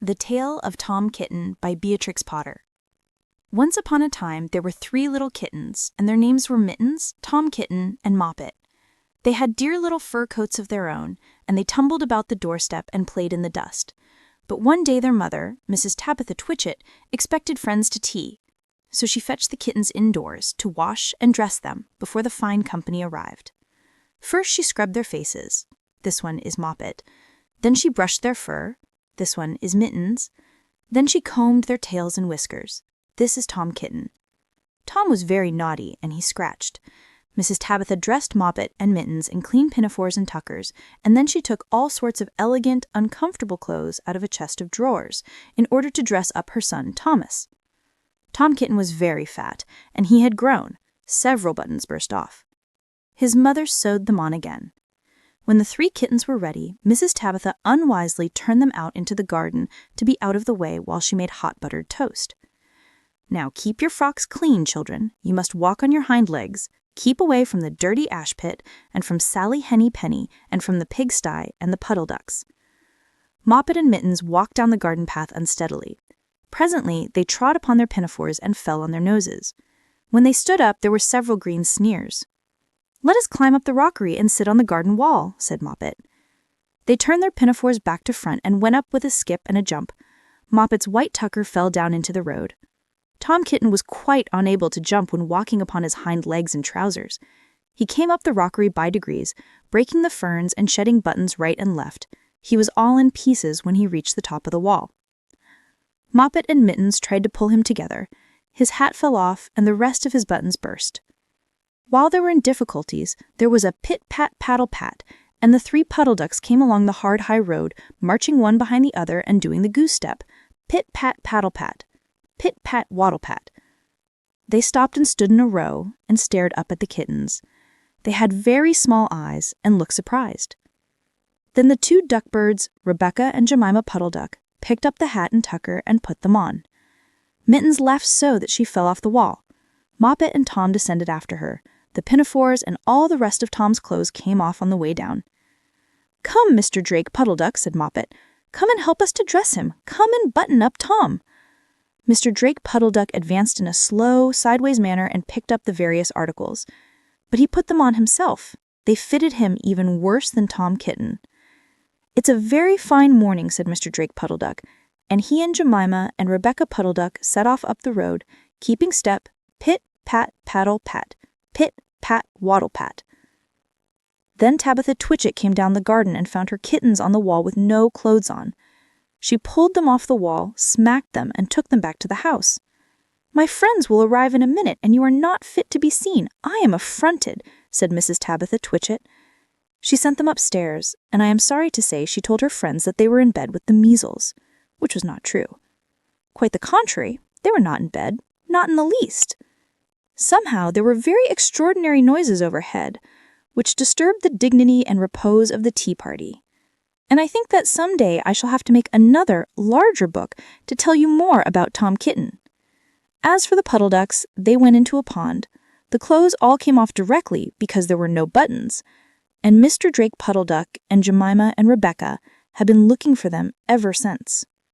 The Tale of Tom Kitten by Beatrix Potter. Once upon a time, there were 3 little kittens, and their names were Mittens, Tom Kitten, and Moppet. They had dear little fur coats of their own, and they tumbled about the doorstep and played in the dust. But one day their mother, Mrs. Tabitha Twitchet, expected friends to tea, so she fetched the kittens indoors to wash and dress them before the fine company arrived. First she scrubbed their faces. This one is Moppet. Then she brushed their fur. This one is Mittens. Then she combed their tails and whiskers. This is Tom Kitten. Tom was very naughty, and he scratched. Mrs. Tabitha dressed Moppet and Mittens in clean pinafores and tuckers, and then she took all sorts of elegant, uncomfortable clothes out of a chest of drawers in order to dress up her son Thomas. Tom Kitten was very fat, and he had grown. Several buttons burst off. His mother sewed them on again. When the 3 kittens were ready, Mrs. Tabitha unwisely turned them out into the garden to be out of the way while she made hot buttered toast. Now keep your frocks clean, children. You must walk on your hind legs. Keep away from the dirty ash pit, and from Sally Henny Penny, and from the pigsty and the puddle-ducks. Moppet and Mittens walked down the garden path unsteadily. Presently they trod upon their pinafores and fell on their noses. When they stood up, there were several green sneers. "Let us climb up the rockery and sit on the garden wall," said Moppet. They turned their pinafores back to front and went up with a skip and a jump. Moppet's white tucker fell down into the road. Tom Kitten was quite unable to jump when walking upon his hind legs and trousers. He came up the rockery by degrees, breaking the ferns and shedding buttons right and left. He was all in pieces when he reached the top of the wall. Moppet and Mittens tried to pull him together. His hat fell off, and the rest of his buttons burst. While they were in difficulties, there was a pit-pat-paddle-pat, and the 3 puddle-ducks came along the hard high road, marching one behind the other and doing the goose step. Pit-pat-paddle-pat. Pit-pat-waddle-pat. They stopped and stood in a row and stared up at the kittens. They had very small eyes and looked surprised. Then the 2 duckbirds, Rebecca and Jemima Puddle-Duck, picked up the hat and tucker and put them on. Mittens laughed so that she fell off the wall. Moppet and Tom descended after her. The pinafores and all the rest of Tom's clothes came off on the way down. "Come, Mr. Drake Puddle-Duck," said Moppet. "Come and help us to dress him. Come and button up Tom." Mr. Drake Puddle-Duck advanced in a slow, sideways manner and picked up the various articles. But he put them on himself. They fitted him even worse than Tom Kitten. "It's a very fine morning," said Mr. Drake Puddle-Duck, and he and Jemima and Rebecca Puddle-Duck set off up the road, keeping step, pit-pat-paddle-pat, pit-pat-waddle-pat. Then Tabitha Twitchet came down the garden and found her kittens on the wall with no clothes on. She pulled them off the wall, smacked them, and took them back to the house. "My friends will arrive in a minute, and you are not fit to be seen. I am affronted," said Mrs. Tabitha Twitchet. She sent them upstairs, and I am sorry to say she told her friends that they were in bed with the measles, which was not true. Quite the contrary, they were not in bed, not in the least. Somehow there were very extraordinary noises overhead, which disturbed the dignity and repose of the tea party. And I think that some day I shall have to make another, larger book to tell you more about Tom Kitten. As for the puddle-ducks, they went into a pond. The clothes all came off directly because there were no buttons, and Mr. Drake Puddle-Duck and Jemima and Rebecca had been looking for them ever since.